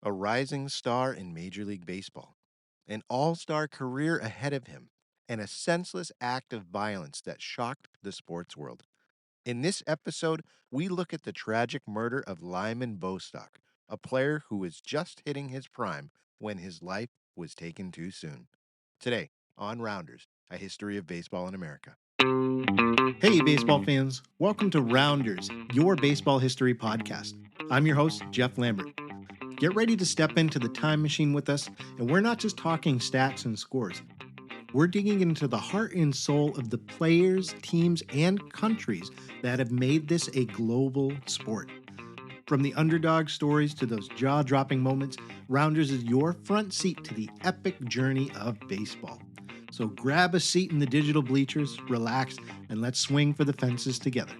A rising star in Major League Baseball, an all star career ahead of him, and a senseless act of violence that shocked the sports world. In this episode, we look at the tragic murder of Lyman Bostock, a player who was just hitting his prime when his life was taken too soon. Today, on Rounders, a history of baseball in America. Hey, baseball fans. Welcome to Rounders, your baseball history podcast. I'm your host, Jeff Lambert. Get ready to step into the time machine with us, and we're not just talking stats and scores. We're digging into the heart and soul of the players, teams, and countries that have made this a global sport. From the underdog stories to those jaw dropping moments, Rounders is your front seat to the epic journey of baseball. So grab a seat in the digital bleachers, relax, and let's swing for the fences together.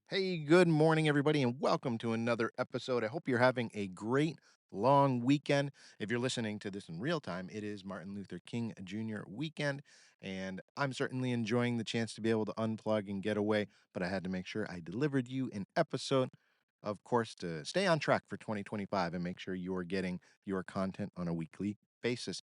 Hey, good morning, everybody, and welcome to another episode. I hope you're having a great long weekend. If you're listening to this in real time, it is Martin Luther King Jr. weekend, and I'm certainly enjoying the chance to be able to unplug and get away, but I had to make sure I delivered you an episode, of course, to stay on track for 2025 and make sure you're getting your content on a weekly basis.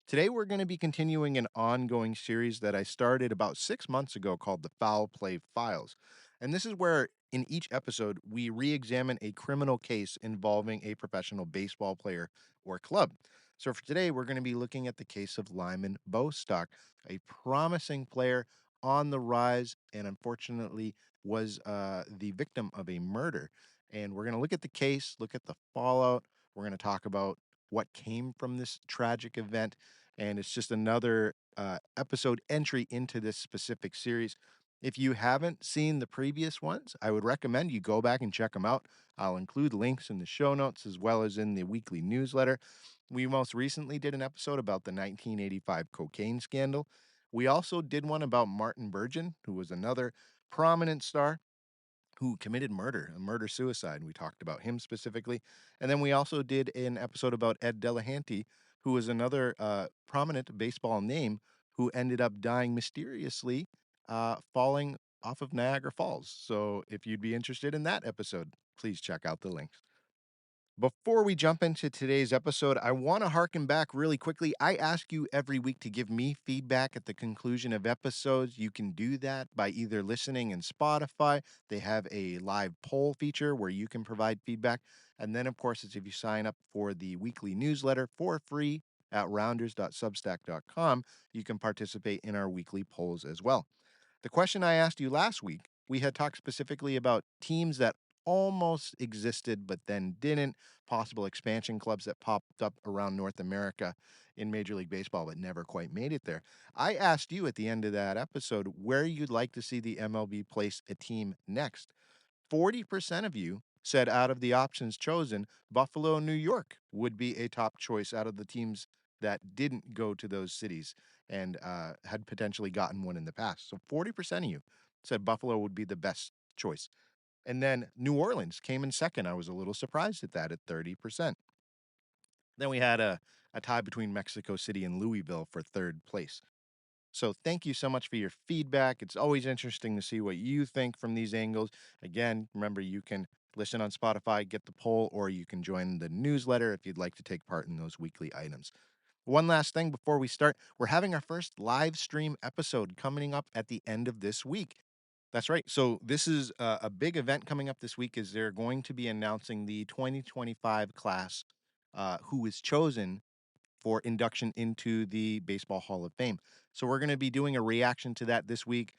Today, we're going to be continuing an ongoing series that I started about 6 months ago called the Foul Play Files. And this is where, in each episode, we re examine a criminal case involving a professional baseball player or club. So, for today, we're going to be looking at the case of Lyman Bostock, a promising player on the rise and unfortunately was the victim of a murder. And we're going to look at the case, look at the fallout. We're going to talk about what came from this tragic event, and it's just another episode entry into this specific series. If you haven't seen the previous ones, I would recommend you go back and check them out. I'll include links in the show notes as well as in the weekly newsletter. We most recently did an episode about the 1985 cocaine scandal. We also did one about Martin Burgeon, who was another prominent star who committed murder, a murder suicide. We talked about him specifically. And then we also did an episode about Ed Delahanty, who was another prominent baseball name who ended up dying mysteriously, falling off of Niagara Falls. So if you'd be interested in that episode, please check out the links. Before we jump into today's episode, I want to harken back really quickly. I ask you every week to give me feedback at the conclusion of episodes. You can do that by either listening in Spotify. They have a live poll feature where you can provide feedback. And then, of course, it's if you sign up for the weekly newsletter for free at rounders.substack.com, you can participate in our weekly polls as well. The question I asked you last week, we had talked specifically about teams that almost existed but then didn't, possible expansion clubs that popped up around North America in Major League Baseball but never quite made it there. I asked you at the end of that episode where you'd like to see the MLB place a team next. 40% of you said out of the options chosen, Buffalo, New York would be a top choice out of the teams that didn't go to those cities and had potentially gotten one in the past. So 40% of you said Buffalo would be the best choice. And then New Orleans came in second. I was a little surprised at that at 30%. Then we had a tie between Mexico City and Louisville for third place. So thank you so much for your feedback. It's always interesting to see what you think from these angles. Again, remember you can listen on Spotify, get the poll, or you can join the newsletter if you'd like to take part in those weekly items. One last thing before we start, we're having our first live stream episode coming up at the end of this week. That's right. So this is a big event coming up this week. Is they're going to be announcing the 2025 class, who is chosen for induction into the Baseball Hall of Fame. So we're going to be doing a reaction to that this week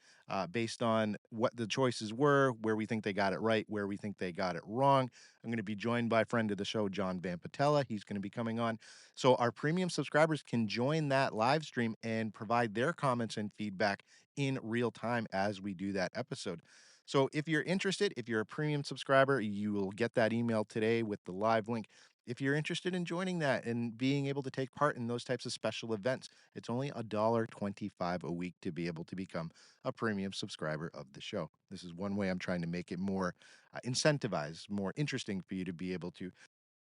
based on what the choices were, where we think they got it right, where we think they got it wrong. I'm going to be joined by a friend of the show, John Vampatella. He's going to be coming on. So our premium subscribers can join that live stream and provide their comments and feedback in real time as we do that episode. So if you're interested, if you're a premium subscriber, you will get that email today with the live link. If you're interested in joining that and being able to take part in those types of special events, it's only $1.25 a week to be able to become a premium subscriber of the show. This is one way I'm trying to make it more incentivized, more interesting for you to be able to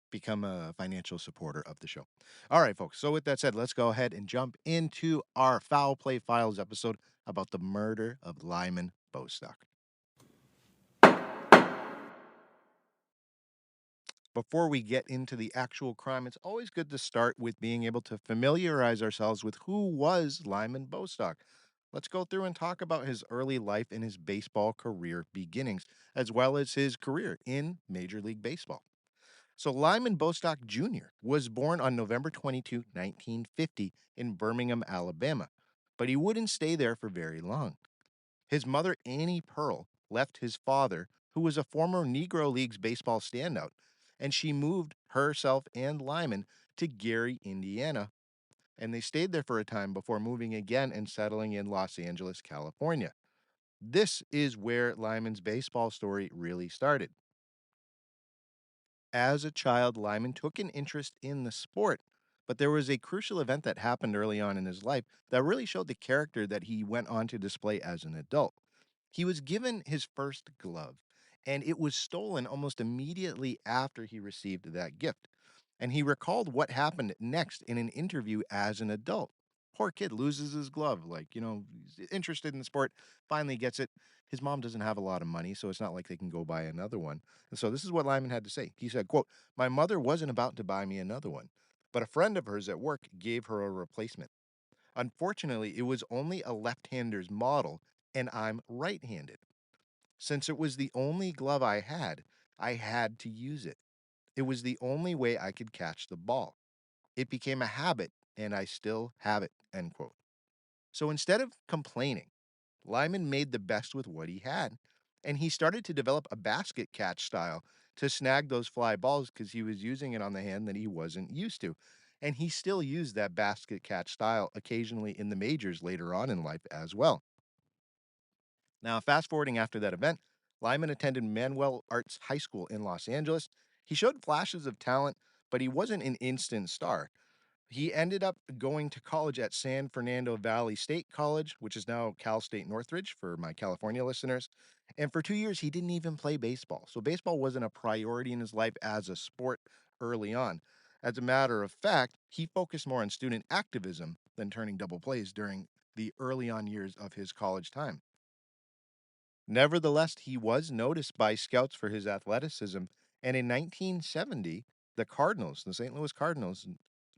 become a financial supporter of the show. All right, folks. So with that said, let's go ahead and jump into our Foul Play Files episode about the murder of Lyman Bostock. Before we get into the actual crime, it's always good to start with being able to familiarize ourselves with who was Lyman Bostock. Let's go through and talk about his early life and his baseball career beginnings, as well as his career in Major League Baseball. So, Lyman Bostock Jr. was born on November 22, 1950, in Birmingham, Alabama, but he wouldn't stay there for very long. His mother, Annie Pearl, left his father, who was a former Negro Leagues baseball standout, and she moved herself and Lyman to Gary, Indiana, and they stayed there for a time before moving again and settling in Los Angeles, California. This is where Lyman's baseball story really started. As a child, Lyman took an interest in the sport, but there was a crucial event that happened early on in his life that really showed the character that he went on to display as an adult. He was given his first glove, and it was stolen almost immediately after he received that gift. And he recalled what happened next in an interview as an adult. Poor kid loses his glove, like, he's interested in the sport, finally gets it. His mom doesn't have a lot of money, so it's not like they can go buy another one. And so this is what Lyman had to say. He said, quote, "My mother wasn't about to buy me another one, but a friend of hers at work gave her a replacement. Unfortunately, it was only a left-hander's model, and I'm right-handed. Since it was the only glove I had to use it. It was the only way I could catch the ball. It became a habit, and I still have it." End quote. So instead of complaining, Lyman made the best with what he had, and he started to develop a basket catch style to snag those fly balls because he was using it on the hand that he wasn't used to. And he still used that basket catch style occasionally in the majors later on in life as well. Now, fast forwarding after that event, Lyman attended Manuel Arts High School in Los Angeles. He showed flashes of talent, but he wasn't an instant star. He ended up going to college at San Fernando Valley State College, which is now Cal State Northridge for my California listeners. And for 2 years, he didn't even play baseball. So baseball wasn't a priority in his life as a sport early on. As a matter of fact, he focused more on student activism than turning double plays during the early on years of his college time. Nevertheless, he was noticed by scouts for his athleticism, and in 1970, the St. Louis Cardinals,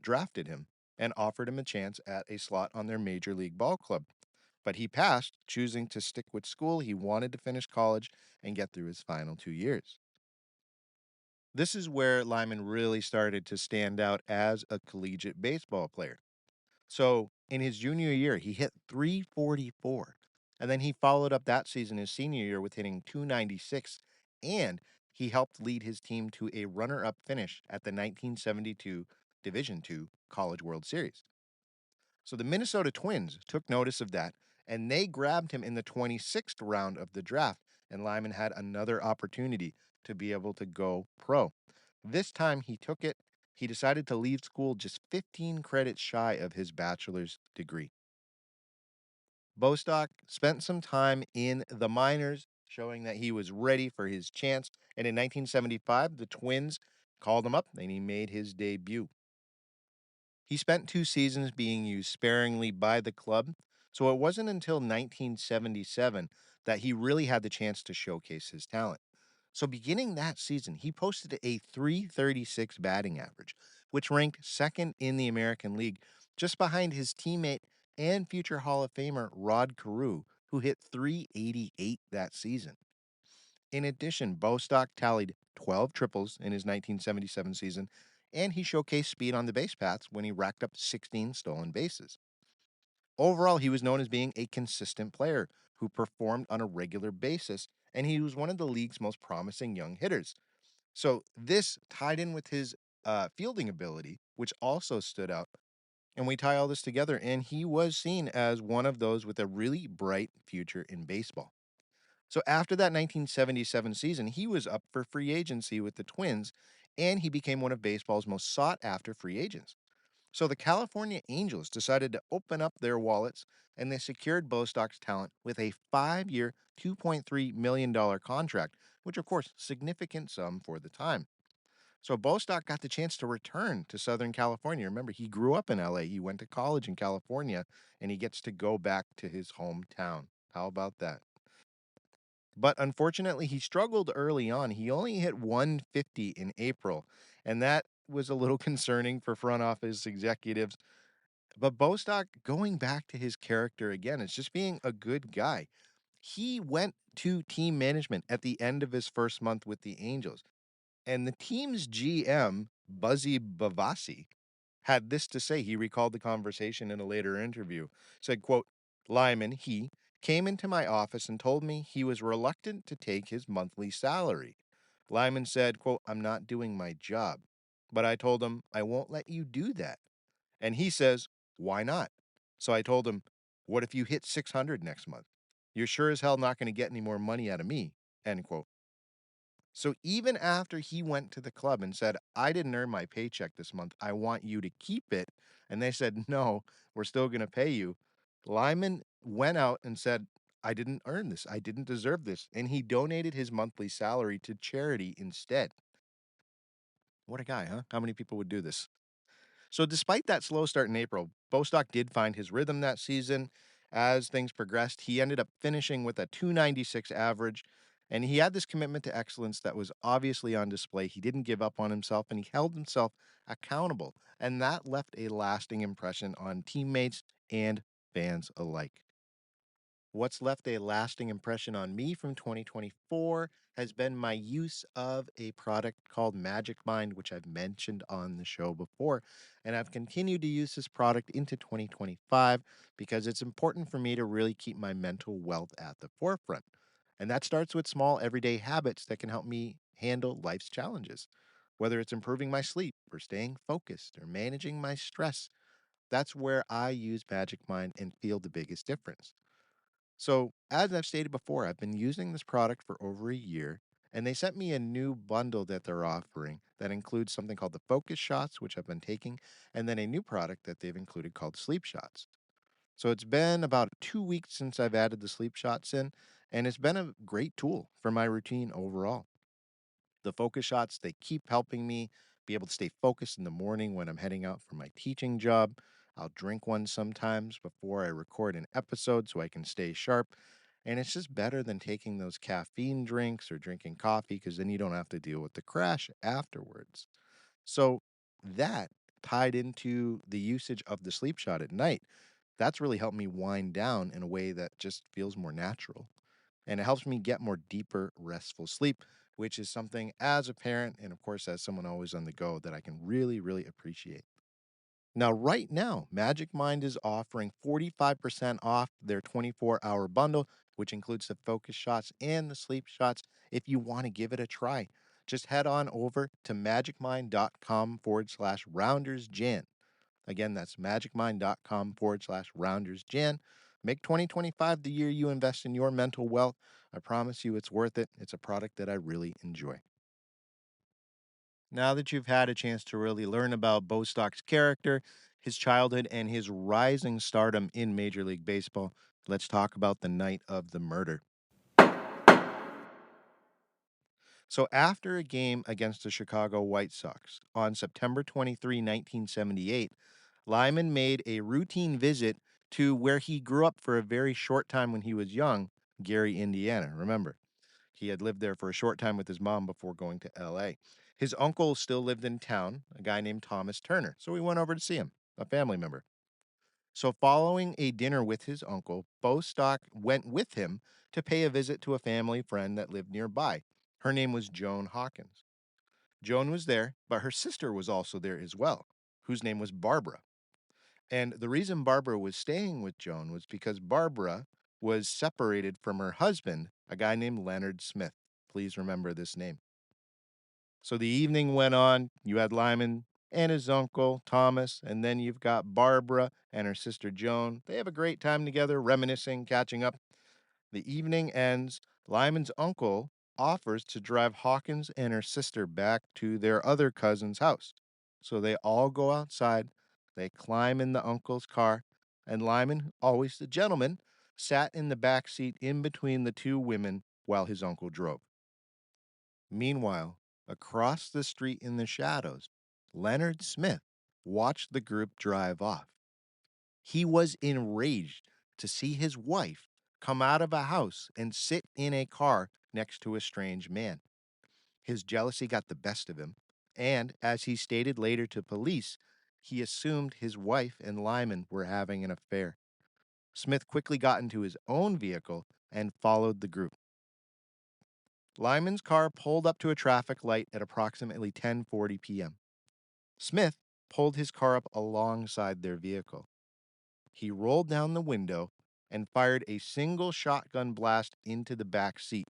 drafted him and offered him a chance at a slot on their major league ball club. But he passed, choosing to stick with school. He wanted to finish college and get through his final 2 years. This is where Lyman really started to stand out as a collegiate baseball player. So in his junior year, he hit 344. And then he followed up that season, his senior year, with hitting 296. And he helped lead his team to a runner up finish at the 1972 Division II College World Series. So the Minnesota Twins took notice of that, and they grabbed him in the 26th round of the draft. And Lyman had another opportunity to be able to go pro. This time he took it. He decided to leave school just 15 credits shy of his bachelor's degree. Bostock spent some time in the minors, showing that he was ready for his chance. And in 1975, the Twins called him up and he made his debut. He spent 2 seasons being used sparingly by the club, so it wasn't until 1977 that he really had the chance to showcase his talent. So, beginning that season, he posted a 336 batting average, which ranked second in the American League, just behind his teammate and future Hall of Famer Rod Carew, who hit 388 that season. In addition, Bostock tallied 12 triples in his 1977 season, and he showcased speed on the base paths when he racked up 16 stolen bases. Overall, he was known as being a consistent player who performed on a regular basis, and he was one of the league's most promising young hitters. So, this tied in with his fielding ability, which also stood out. And we tie all this together, and he was seen as one of those with a really bright future in baseball. So after that 1977 season, he was up for free agency with the Twins, and he became one of baseball's most sought after free agents. So the California Angels decided to open up their wallets, and they secured Bostock's talent with a 5-year, $2.3 million contract, which of course, significant sum for the time. So Bostock got the chance to return to Southern California. Remember, he grew up in LA. He went to college in California, and he gets to go back to his hometown. How about that? But unfortunately, he struggled early on. He only hit 150 in April, and that was a little concerning for front office executives. But Bostock, going back to his character again, it's just being a good guy. He went to team management at the end of his first month with the Angels, and the team's GM, Buzzy Bavasi, had this to say. He recalled the conversation in a later interview. Said, quote, Lyman, he came into my office and told me he was reluctant to take his monthly salary. Lyman said, quote, I'm not doing my job. But I told him, I won't let you do that. And he says, why not? So I told him, what if you hit 600 next month? You're sure as hell not going to get any more money out of me. End quote. So even after he went to the club and said, I didn't earn my paycheck this month, I want you to keep it. And they said, no, we're still going to pay you. Lyman went out and said, I didn't earn this. I didn't deserve this. And he donated his monthly salary to charity instead. What a guy, huh? How many people would do this? So, despite that slow start in April, Bostock did find his rhythm that season. As things progressed, he ended up finishing with a 296 average, and he had this commitment to excellence that was obviously on display. He didn't give up on himself, and he held himself accountable, and that left a lasting impression on teammates and fans alike. What's left a lasting impression on me from 2024 has been my use of a product called Magic Mind, which I've mentioned on the show before. And I've continued to use this product into 2025 because it's important for me to really keep my mental wealth at the forefront. And that starts with small everyday habits that can help me handle life's challenges. Whether it's improving my sleep or staying focused or managing my stress, that's where I use Magic Mind and feel the biggest difference. So, as I've stated before, I've been using this product for over a year, and they sent me a new bundle that they're offering that includes something called the Focus Shots, which I've been taking, and then a new product that they've included called Sleep Shots. So, it's been about 2 weeks since I've added the Sleep Shots in, and it's been a great tool for my routine overall. The focus shots, they keep helping me be able to stay focused in the morning when I'm heading out for my teaching job. I'll drink one sometimes before I record an episode so I can stay sharp. And it's just better than taking those caffeine drinks or drinking coffee because then you don't have to deal with the crash afterwards. So, that tied into the usage of the sleep shot at night, that's really helped me wind down in a way that just feels more natural, and it helps me get more deeper, restful sleep, which is something as a parent and, of course, as someone always on the go that I can really, really appreciate. Now, right now, Magic Mind is offering 45% off their 24-hour bundle, which includes the focus shots and the sleep shots. If you want to give it a try, just head on over to magicmind.com/roundersjan. Again, that's magicmind.com/roundersjan. Make 2025 the year you invest in your mental wealth. I promise you it's worth it. It's a product that I really enjoy. Now that you've had a chance to really learn about Bostock's character, his childhood, and his rising stardom in Major League Baseball, let's talk about the night of the murder. So, after a game against the Chicago White Sox on September 23, 1978, Lyman made a routine visit to where he grew up for a very short time when he was young, Gary, Indiana. Remember, he had lived there for a short time with his mom before going to LA. His uncle still lived in town, a guy named Thomas Turner. So we went over to see him, a family member. So, following a dinner with his uncle, Bostock went with him to pay a visit to a family friend that lived nearby. Her name was Joan Hawkins. Joan was there, but her sister was also there as well, whose name was Barbara. And the reason Barbara was staying with Joan was because Barbara was separated from her husband, a guy named Leonard Smith. Please remember this name. So the evening went on. You had Lyman and his uncle, Thomas, and then you've got Barbara and her sister Joan. They have a great time together, reminiscing, catching up. The evening ends. Lyman's uncle offers to drive Hawkins and her sister back to their other cousin's house. So they all go outside. They climb in the uncle's car, and Lyman, always the gentleman, sat in the back seat in between the two women while his uncle drove. Meanwhile, across the street in the shadows, Leonard Smith watched the group drive off. He was enraged to see his wife come out of a house and sit in a car next to a strange man. His jealousy got the best of him, and as he stated later to police, he assumed his wife and Lyman were having an affair. Smith quickly got into his own vehicle and followed the group. Lyman's car pulled up to a traffic light at approximately 10:40 p.m. Smith pulled his car up alongside their vehicle. He rolled down the window and fired a single shotgun blast into the back seat.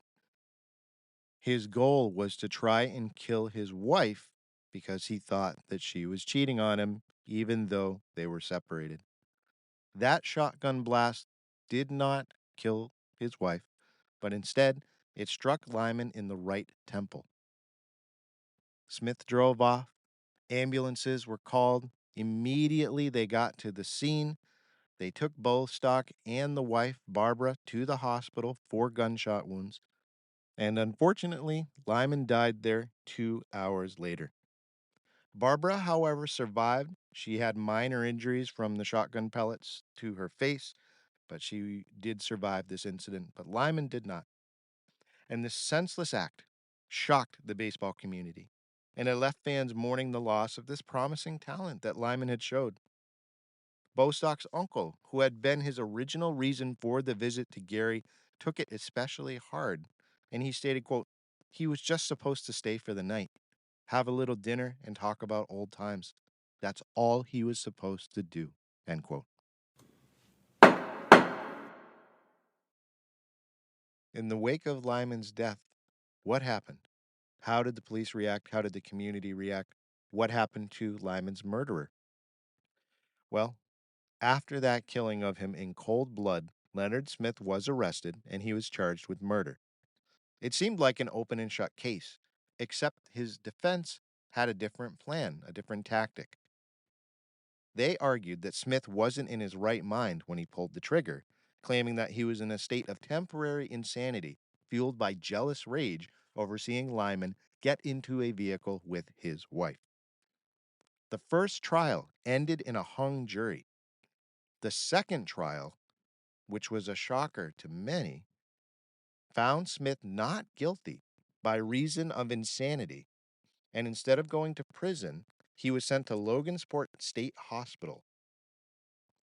His goal was to try and kill his wife because he thought that she was cheating on him, even though they were separated. That shotgun blast did not kill his wife, but instead it struck Lyman in the right temple. Smith drove off. Ambulances were called. Immediately they got to the scene. They took Bostock and the wife, Barbara, to the hospital for gunshot wounds. And unfortunately, Lyman died there 2 hours later. Barbara, however, survived. She had minor injuries from the shotgun pellets to her face, but she did survive this incident. But Lyman did not. And this senseless act shocked the baseball community, and it left fans mourning the loss of this promising talent that Lyman had showed. Bostock's uncle, who had been his original reason for the visit to Gary, took it especially hard, and he stated, quote, "He was just supposed to stay for the night, have a little dinner, and talk about old times. That's all he was supposed to do," end quote. In the wake of Lyman's death, what happened? How did the police react? How did the community react? What happened to Lyman's murderer? Well, after that killing of him in cold blood, Leonard Smith was arrested and he was charged with murder. It seemed like an open and shut case, except his defense had a different plan, a different tactic. They argued that Smith wasn't in his right mind when he pulled the trigger, claiming that he was in a state of temporary insanity fueled by jealous rage over seeing Lyman get into a vehicle with his wife. The first trial ended in a hung jury. The second trial, which was a shocker to many, found Smith not guilty by reason of insanity, and instead of going to prison, he was sent to Logansport State Hospital.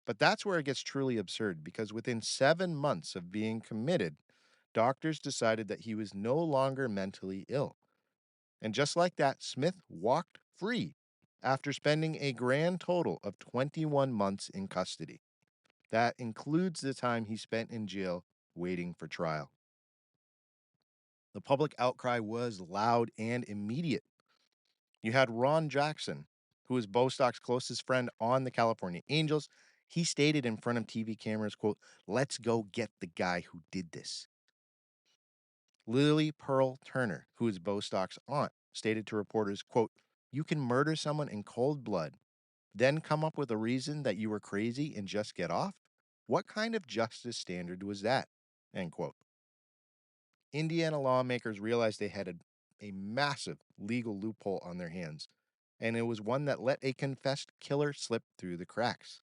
But that's where it gets truly absurd because within 7 months of being committed, doctors decided that he was no longer mentally ill. And just like that, Smith walked free after spending a grand total of 21 months in custody. That includes the time he spent in jail waiting for trial. The public outcry was loud and immediate. You had Ron Jackson, who was Bostock's closest friend on the California Angels. He stated in front of TV cameras, quote, "Let's go get the guy who did this." Lily Pearl Turner, who is Bostock's aunt, stated to reporters, quote, "You can murder someone in cold blood, then come up with a reason that you were crazy and just get off? What kind of justice standard was that?" End quote. Indiana lawmakers realized they had a massive legal loophole on their hands, and it was one that let a confessed killer slip through the cracks.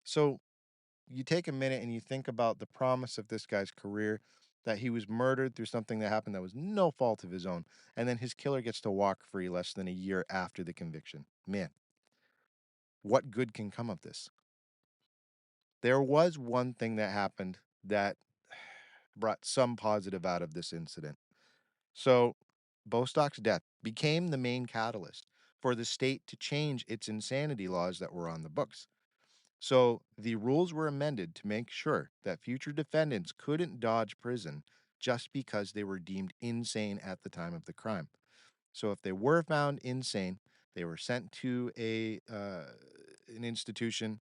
So you take a minute and you think about the promise of this guy's career, that he was murdered through something that happened that was no fault of his own, and then his killer gets to walk free less than a year after the conviction. Man, what good can come of this? There was one thing that happened that brought some positive out of this incident. So, Bostock's death became the main catalyst for the state to change its insanity laws that were on the books. So, the rules were amended to make sure that future defendants couldn't dodge prison just because they were deemed insane at the time of the crime. So, if they were found insane, they were sent to an institution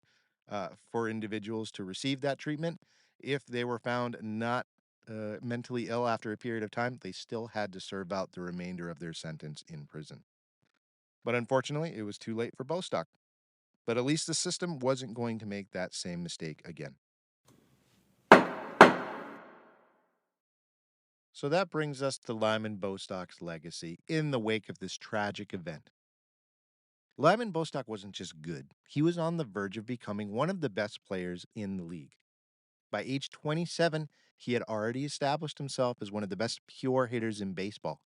for individuals to receive that treatment. If they were found not mentally ill after a period of time, they still had to serve out the remainder of their sentence in prison. But unfortunately, it was too late for Bostock. But at least the system wasn't going to make that same mistake again. So that brings us to Lyman Bostock's legacy in the wake of this tragic event. Lyman Bostock wasn't just good, he was on the verge of becoming one of the best players in the league. By age 27, he had already established himself as one of the best pure hitters in baseball.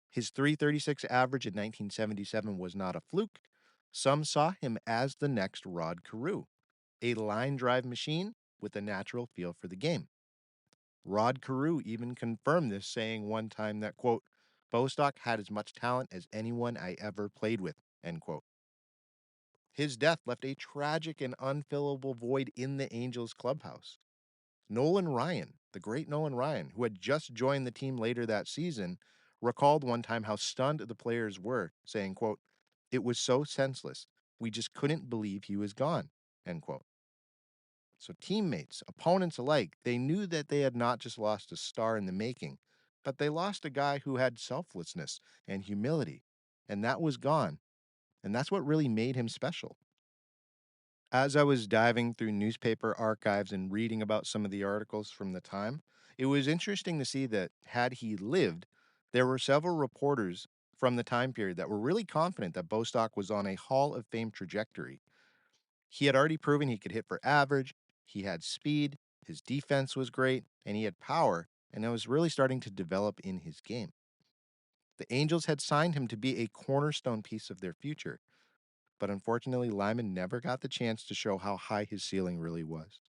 His 336 average in 1977 was not a fluke. Some saw him as the next Rod Carew, a line drive machine with a natural feel for the game. Rod Carew even confirmed this, saying one time that, quote, Bostock had as much talent as anyone I ever played with, end quote. His death left a tragic and unfillable void in the Angels clubhouse. Nolan Ryan, the great Nolan Ryan, who had just joined the team later that season, recalled one time how stunned the players were, saying, quote, it was so senseless. We just couldn't believe he was gone, end quote. So teammates, opponents alike, they knew that they had not just lost a star in the making, but they lost a guy who had selflessness and humility. And that was gone. And that's what really made him special. As I was diving through newspaper archives and reading about some of the articles from the time, it was interesting to see that had he lived, there were several reporters from the time period that were really confident that Bostock was on a Hall of Fame trajectory. He had already proven he could hit for average, he had speed, his defense was great, and he had power, and it was really starting to develop in his game. The Angels had signed him to be a cornerstone piece of their future, but unfortunately, Lyman never got the chance to show how high his ceiling really was.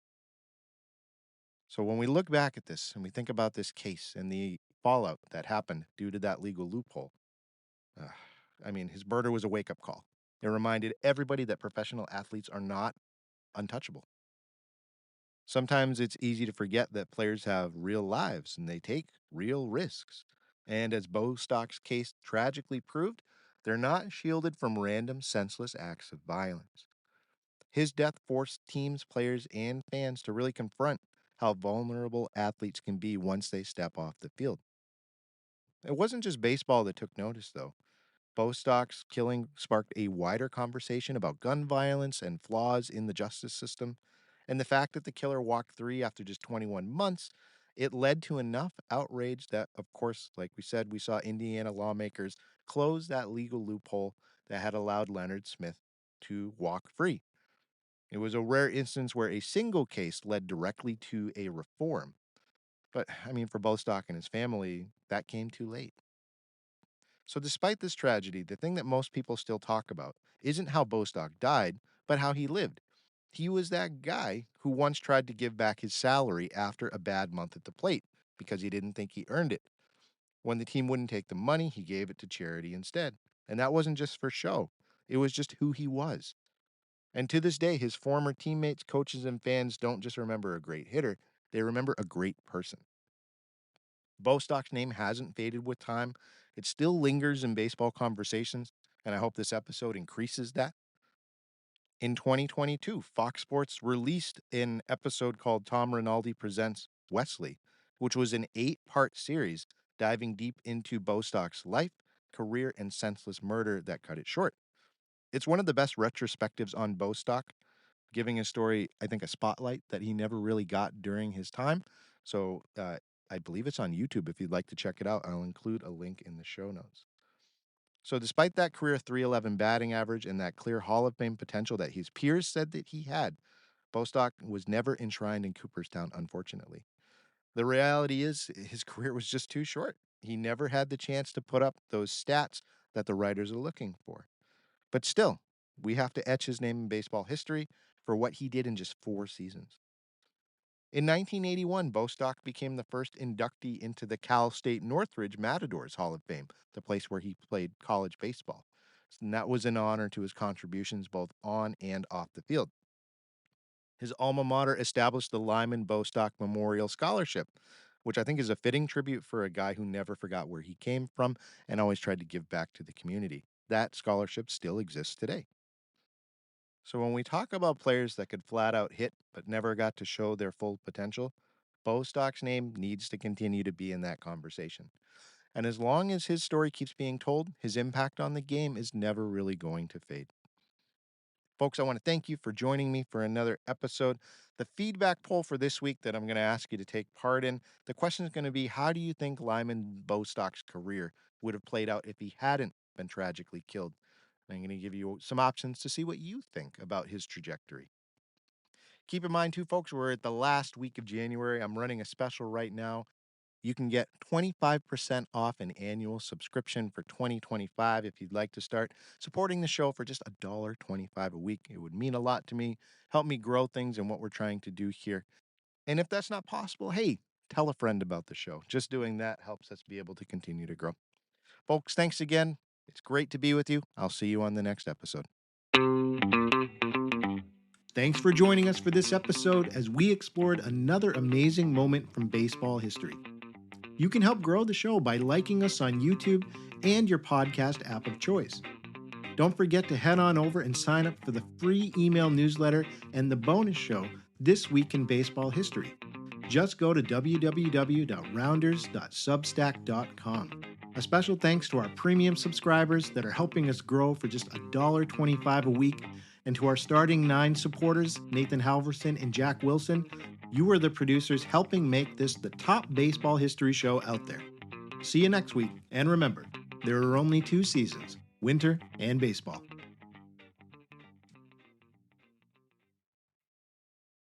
So when we look back at this and we think about this case and the fallout that happened due to that legal loophole, uh, I mean, his murder was a wake up call. It reminded everybody that professional athletes are not untouchable. Sometimes it's easy to forget that players have real lives and they take real risks. And as Bostock's case tragically proved, they're not shielded from random, senseless acts of violence. His death forced teams, players, and fans to really confront how vulnerable athletes can be once they step off the field. It wasn't just baseball that took notice, though. Bostock's killing sparked a wider conversation about gun violence and flaws in the justice system. And the fact that the killer walked free after just 21 months, it led to enough outrage that, of course, like we said, we saw Indiana lawmakers close that legal loophole that had allowed Leonard Smith to walk free. It was a rare instance where a single case led directly to a reform. But, I mean, for Bostock and his family, that came too late. So, despite this tragedy, the thing that most people still talk about isn't how Bostock died, but how he lived. He was that guy who once tried to give back his salary after a bad month at the plate because he didn't think he earned it. When the team wouldn't take the money, he gave it to charity instead. And that wasn't just for show, it was just who he was. And to this day, his former teammates, coaches, and fans don't just remember a great hitter, they remember a great person. Bostock's name hasn't faded with time. It still lingers in baseball conversations, and I hope this episode increases that. In 2022, Fox Sports released an episode called Tom Rinaldi Presents Wesley, which was an 8-part series diving deep into Bostock's life, career, and senseless murder that cut it short. It's one of the best retrospectives on Bostock, giving his story, I think, a spotlight that he never really got during his time. So I believe it's on YouTube. If you'd like to check it out, I'll include a link in the show notes. So, despite that career 311 batting average and that clear Hall of Fame potential that his peers said that he had, Bostock was never enshrined in Cooperstown, unfortunately. The reality is, his career was just too short. He never had the chance to put up those stats that the writers are looking for. But still, we have to etch his name in baseball history for what he did in just 4 seasons. In 1981, Bostock became the first inductee into the Cal State Northridge Matadors Hall of Fame, the place where he played college baseball. And that was an honor to his contributions both on and off the field. His alma mater established the Lyman Bostock Memorial Scholarship, which I think is a fitting tribute for a guy who never forgot where he came from and always tried to give back to the community. That scholarship still exists today. So when we talk about players that could flat out hit but never got to show their full potential, Bostock's name needs to continue to be in that conversation. And as long as his story keeps being told, his impact on the game is never really going to fade. Folks, I want to thank you for joining me for another episode. The feedback poll for this week that I'm going to ask you to take part in, the question is going to be, how do you think Lyman Bostock's career would have played out if he hadn't been tragically killed? I'm going to give you some options to see what you think about his trajectory. Keep in mind, too, folks, we're at the last week of January. I'm running a special right now. You can get 25% off an annual subscription for 2025 if you'd like to start supporting the show for just $1.25 a week. It would mean a lot to me, help me grow things and what we're trying to do here. And if that's not possible, hey, tell a friend about the show. Just doing that helps us be able to continue to grow. Folks, thanks again. It's great to be with you. I'll see you on the next episode. Thanks for joining us for this episode as we explored another amazing moment from baseball history. You can help grow the show by liking us on YouTube and your podcast app of choice. Don't forget to head on over and sign up for the free email newsletter and the bonus show, This Week in Baseball History. Just go to www.rounders.substack.com. A special thanks to our premium subscribers that are helping us grow for just $1.25 a week, and to our starting 9 supporters, Nathan Halverson and Jack Wilson. You are the producers helping make this the top baseball history show out there. See you next week, and remember, there are only 2 seasons, winter and baseball.